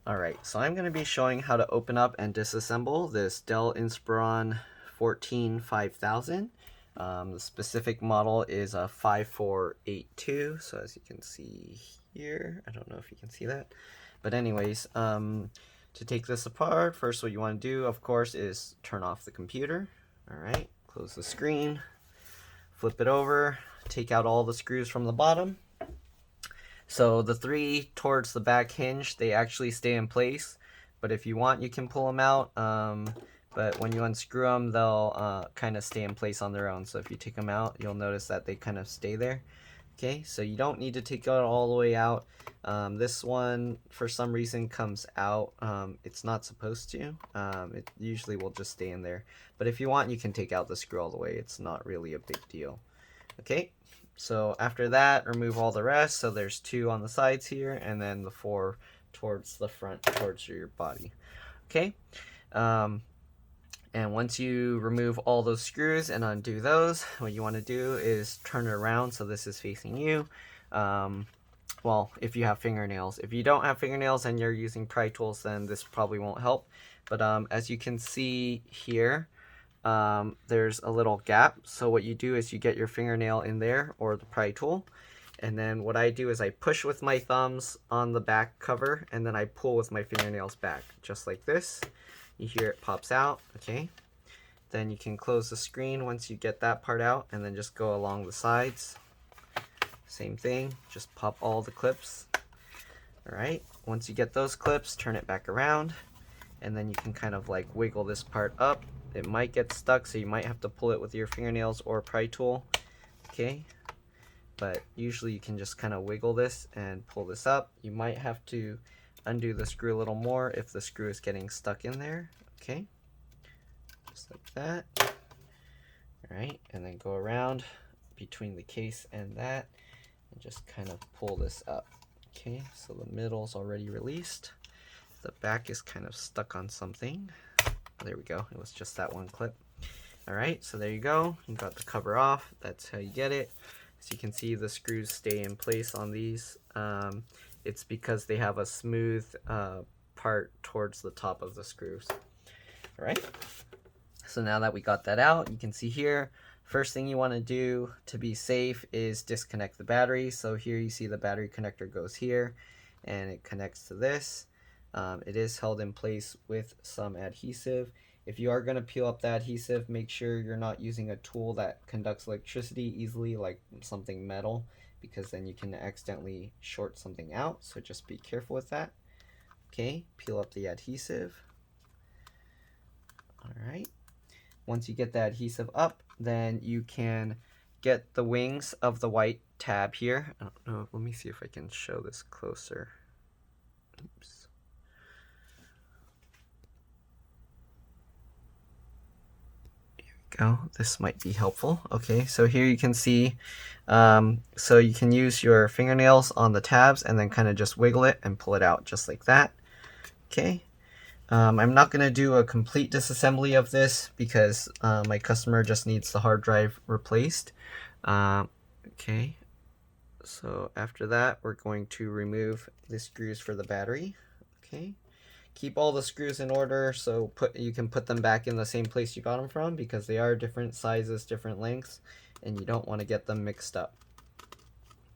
Alright, so I'm going to be showing how to open up and disassemble this Dell Inspiron 5000. The specific model is a 5482, so as you can see here, I don't know if you can see that, but anyways, to take this apart, first what you want to do, of course, is turn off the computer. Alright, close the screen, flip it over, take out all the screws from the bottom. So the three towards the back hinge, they actually stay in place, but if you want, you can pull them out. But when you unscrew them, they'll kind of stay in place on their own. So if you take them out, you'll notice that they kind of stay there. Okay, so you don't need to take it all the way out. This one, for some reason, comes out. It's not supposed to. It usually will just stay in there. But if you want, you can take out the screw all the way. It's not really a big deal. Okay. So after that, remove all the rest. So there's 2 on the sides here, and then the 4 towards the front, towards your body. Okay. And once you remove all those screws and undo those, what you want to do is turn it around so this is facing you. Well, if you have fingernails. If you don't have fingernails and you're using pry tools, then this probably won't help. But as you can see here, there's a little gap. So what you do is you get your fingernail in there, or the pry tool, and then what I do is I push with my thumbs on the back cover, and then I pull with my fingernails back, just like this. You hear it pops out. Okay, then you can close the screen once you get that part out, and then just go along the sides. Same thing, just pop all the clips. Alright, once you get those clips, turn it back around, and then you can kind of like wiggle this part up. It might get stuck, so you might have to pull it with your fingernails or pry tool. Okay, but usually you can just kind of wiggle this and pull this up. You might have to undo the screw a little more if the screw is getting stuck in there. Okay, just like that. Alright, and then go around between the case and that, and just kind of pull this up. Okay, so the middle's already released. The back is kind of stuck on something. There we go, it was just that one clip. Alright, so there you go, you got the cover off. That's how you get it. As you can see, the screws stay in place on these. It's because they have a smooth part towards the top of the screws. Alright, so now that we got that out, you can see here, first thing you want to do to be safe is disconnect the battery. So here you see the battery connector goes here, and it connects to this. It is held in place with some adhesive. If you are going to peel up the adhesive, make sure you're not using a tool that conducts electricity easily, like something metal, because then you can accidentally short something out. So just be careful with that. Okay, peel up the adhesive. Alright, once you get the adhesive up, then you can get the wings of the white tab here. I don't know, let me see if I can show this closer. Oops. Go. This might be helpful. Okay, so here you can see, so you can use your fingernails on the tabs and then kind of just wiggle it and pull it out just like that. Okay, I'm not going to do a complete disassembly of this because my customer just needs the hard drive replaced. Okay, so after that, we're going to remove the screws for the battery. Okay. Keep all the screws in order, so you can put them back in the same place you got them from, because they are different sizes, different lengths, and you don't want to get them mixed up.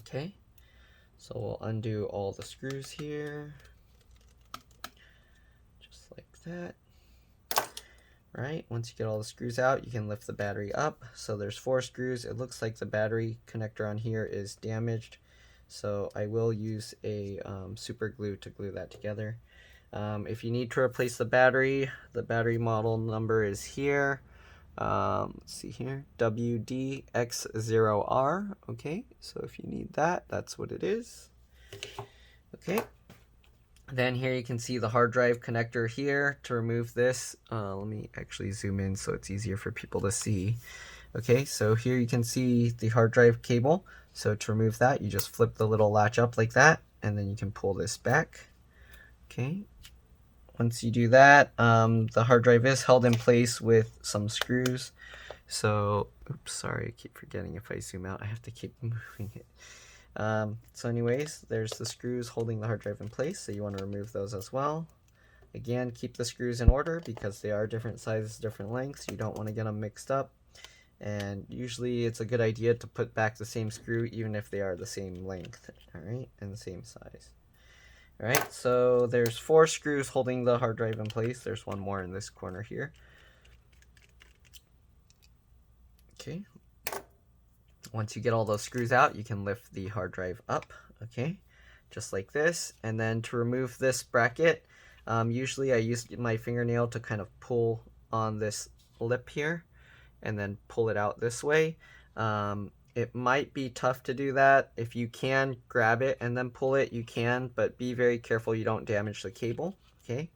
Okay, so we'll undo all the screws here, just like that. Right, once you get all the screws out, you can lift the battery up. So there's 4 screws. It looks like the battery connector on here is damaged, so I will use a super glue to glue that together. If you need to replace the battery model number is here. Let's see here, WDX0R. Okay, so if you need that, that's what it is. Okay, then here you can see the hard drive connector here. To remove this, let me actually zoom in so it's easier for people to see. Okay, so here you can see the hard drive cable. So to remove that, you just flip the little latch up like that, and then you can pull this back. Okay, once you do that, the hard drive is held in place with some screws. So, oops, sorry, I keep forgetting if I zoom out, I have to keep moving it. So anyways, there's the screws holding the hard drive in place, so you want to remove those as well. Again, keep the screws in order because they are different sizes, different lengths. You don't want to get them mixed up. And usually it's a good idea to put back the same screw even if they are the same length, alright, and the same size. Alright, so there's 4 screws holding the hard drive in place. There's one more in this corner here. Okay. Once you get all those screws out, you can lift the hard drive up, okay, just like this. And then to remove this bracket, usually I use my fingernail to kind of pull on this lip here and then pull it out this way. It might be tough to do that. If you can grab it and then pull it, you can, but be very careful you don't damage the cable, okay?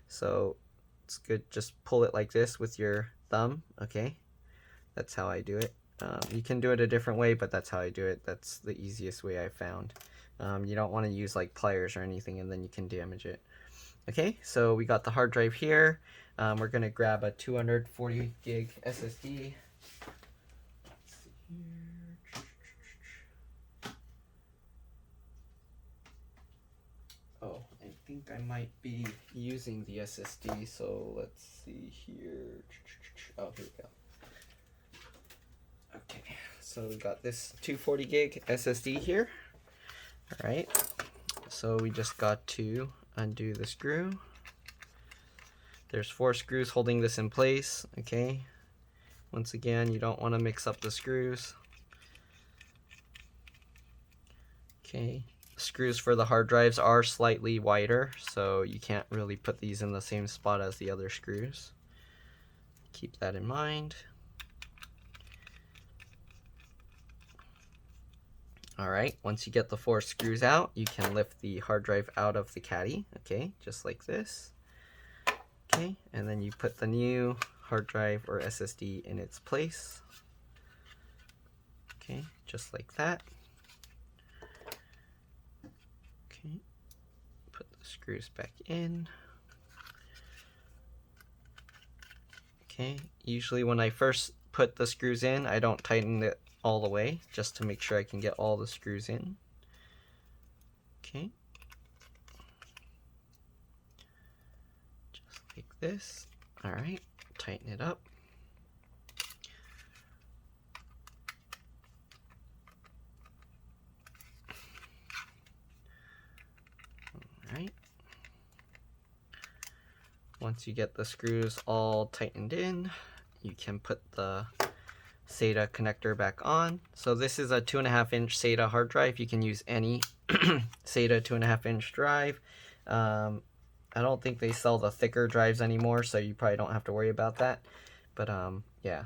So it's good, just pull it like this with your thumb, okay? That's how I do it. You can do it a different way, but that's how I do it. That's the easiest way I found. You don't want to use like pliers or anything and then you can damage it. Okay, so we got the hard drive here. We're going to grab a 240 gig SSD. Let's see here. Oh, I think I might be using the SSD, so let's see here. Oh, here we go. Okay, so we got this 240 gig SSD here. All right, so we just got to undo the screw. There's 4 screws holding this in place, okay? Once again, you don't want to mix up the screws. Okay, screws for the hard drives are slightly wider, so you can't really put these in the same spot as the other screws. Keep that in mind. Alright, once you get the 4 screws out, you can lift the hard drive out of the caddy, okay, just like this. Okay, and then you put the new hard drive or SSD in its place. Okay, just like that. Okay, put the screws back in. Okay, usually when I first put the screws in, I don't tighten it all the way, just to make sure I can get all the screws in. Okay. Just like this. Alright, tighten it up. Alright. Once you get the screws all tightened in, you can put the SATA connector back on. So this is a 2.5-inch SATA hard drive. You can use any SATA 2.5-inch drive. I don't think they sell the thicker drives anymore, so you probably don't have to worry about that. But yeah.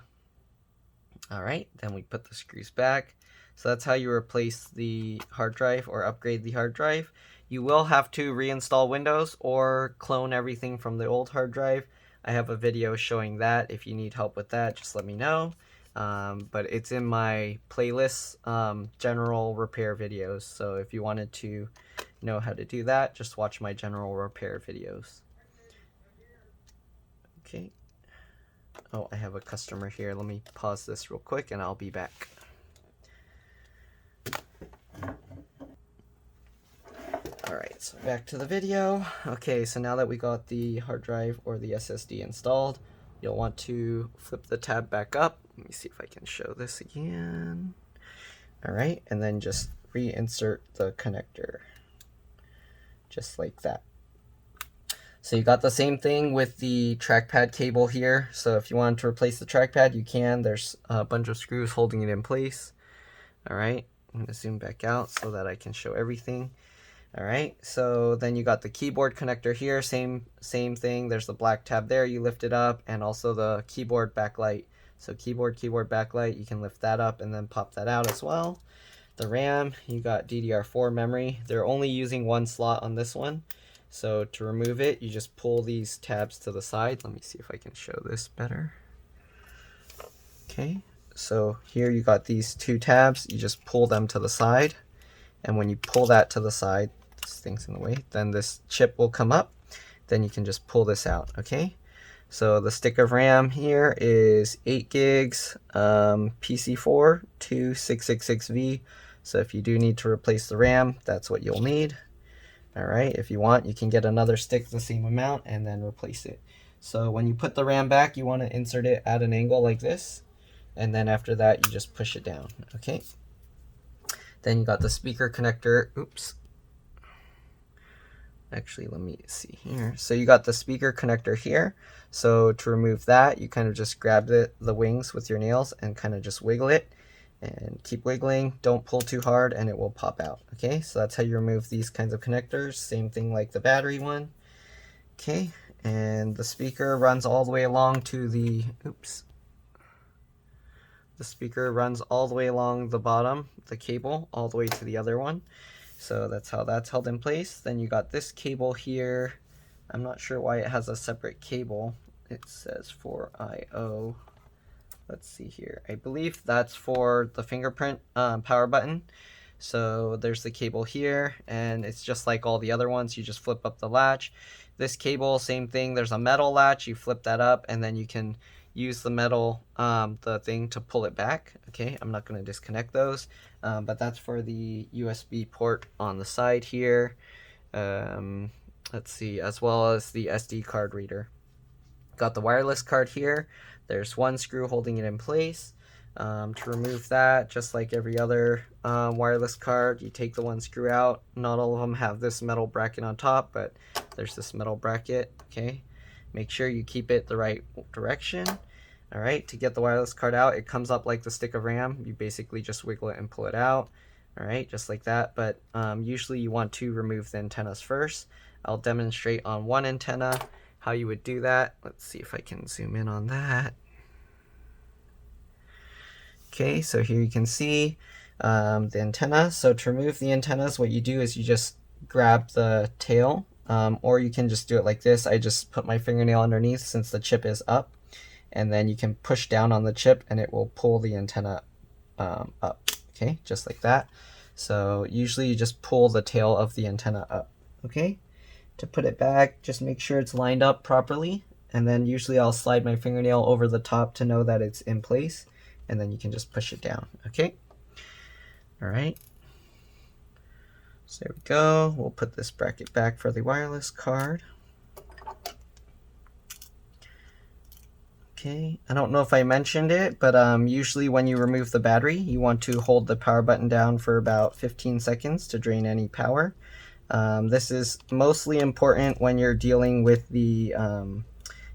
Alright, then we put the screws back. So that's how you replace the hard drive or upgrade the hard drive. You will have to reinstall Windows or clone everything from the old hard drive. I have a video showing that. If you need help with that, just let me know. But it's in my playlist, general repair videos. So if you wanted to know how to do that, just watch my general repair videos. Okay. Oh, I have a customer here. Let me pause this real quick and I'll be back. Alright, so back to the video. Okay, so now that we got the hard drive or the SSD installed, you'll want to flip the tab back up. Let me see if I can show this again. Alright, and then just reinsert the connector. Just like that. So you got the same thing with the trackpad cable here. So if you want to replace the trackpad, you can. There's a bunch of screws holding it in place. Alright, I'm going to zoom back out so that I can show everything. Alright, so then you got the keyboard connector here, same thing. There's the black tab there, you lift it up, and also the keyboard backlight. So keyboard backlight, you can lift that up and then pop that out as well. The RAM, you got DDR4 memory. They're only using 1 slot on this one. So to remove it, you just pull these tabs to the side. Let me see if I can show this better. Okay, so here you got these 2 tabs. You just pull them to the side. And when you pull that to the side, this thing's in the way, then this chip will come up. Then you can just pull this out, okay? So the stick of RAM here is 8 gigs, PC4, 2666V, So if you do need to replace the RAM, that's what you'll need. All right, if you want, you can get another stick the same amount and then replace it. So when you put the RAM back, you want to insert it at an angle like this. And then after that, you just push it down, okay? Then you got the speaker connector. Oops. Actually, let me see here. So you got the speaker connector here. So to remove that, you kind of just grab the wings with your nails and kind of just wiggle it. And keep wiggling. Don't pull too hard and it will pop out, okay? So that's how you remove these kinds of connectors. Same thing like the battery one. Okay, and the speaker runs all the way along to the, oops. The speaker runs all the way along the bottom, the cable, all the way to the other one. So that's how that's held in place. Then you got this cable here. I'm not sure why it has a separate cable. It says for I/O. Let's see here. I believe that's for the fingerprint power button. So there's the cable here, and it's just like all the other ones. You just flip up the latch. This cable, same thing. There's a metal latch. You flip that up, and then you can use the metal, the thing to pull it back. Okay, I'm not going to disconnect those, but that's for the USB port on the side here. Let's see, as well as the SD card reader. Got the wireless card here. There's one screw holding it in place. To remove that, just like every other wireless card, you take the one screw out. Not all of them have this metal bracket on top, but there's this metal bracket, okay? Make sure you keep it the right direction. All right, to get the wireless card out, it comes up like the stick of RAM. You basically just wiggle it and pull it out. All right, just like that, but usually you want to remove the antennas first. I'll demonstrate on one antenna how you would do that. Let's see if I can zoom in on that. Okay, so here you can see the antenna. So to remove the antennas, what you do is you just grab the tail, or you can just do it like this. I just put my fingernail underneath since the chip is up, and then you can push down on the chip and it will pull the antenna up, okay, just like that. So usually you just pull the tail of the antenna up, okay? To put it back, just make sure it's lined up properly, and then usually I'll slide my fingernail over the top to know that it's in place, and then you can just push it down, okay? All right. So there we go. We'll put this bracket back for the wireless card. Okay, I don't know if I mentioned it, but usually when you remove the battery, you want to hold the power button down for about 15 seconds to drain any power. This is mostly important when you're dealing with the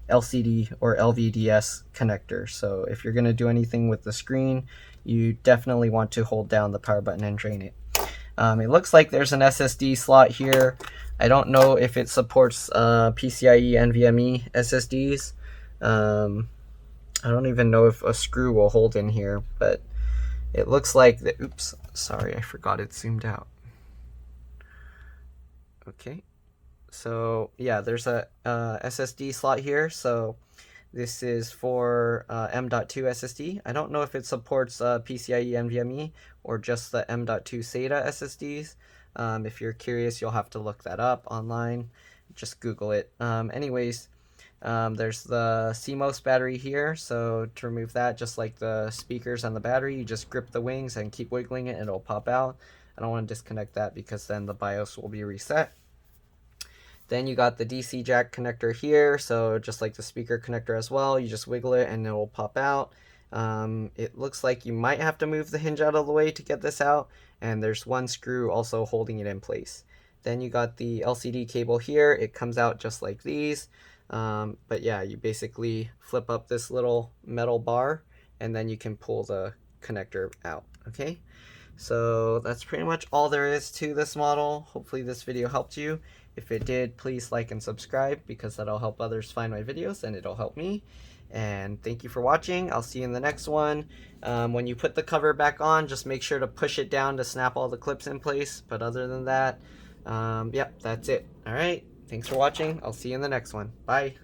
LCD or LVDS connector. So if you're going to do anything with the screen, you definitely want to hold down the power button and drain it. It looks like there's an SSD slot here. I don't know if it supports PCIe NVMe SSDs. I don't even know if a screw will hold in here, but it looks like the, oops, sorry, I forgot it zoomed out. Okay, so yeah, there's a SSD slot here. So this is for M.2 SSD. I don't know if it supports PCIe NVMe or just the M.2 SATA SSDs. If you're curious, you'll have to look that up online. Just Google it. Anyways, there's the Cmos battery here. So to remove that, just like the speakers and the battery, you just grip the wings and keep wiggling it and it'll pop out. I don't want to disconnect that because then the BIOS will be reset. Then you got the DC jack connector here, so just like the speaker connector as well, you just wiggle it and it will pop out. It looks like you might have to move the hinge out of the way to get this out, and there's one screw also holding it in place. Then you got the LCD cable here. It comes out just like these, but yeah, you basically flip up this little metal bar and then you can pull the connector out, okay? So that's pretty much all there is to this model. Hopefully this video helped you. If it did, please like and subscribe because that'll help others find my videos and it'll help me. And thank you for watching. I'll see you in the next one. When you put the cover back on, just make sure to push it down to snap all the clips in place. But other than that, yep, that's it. All right. Thanks for watching. I'll see you in the next one. Bye.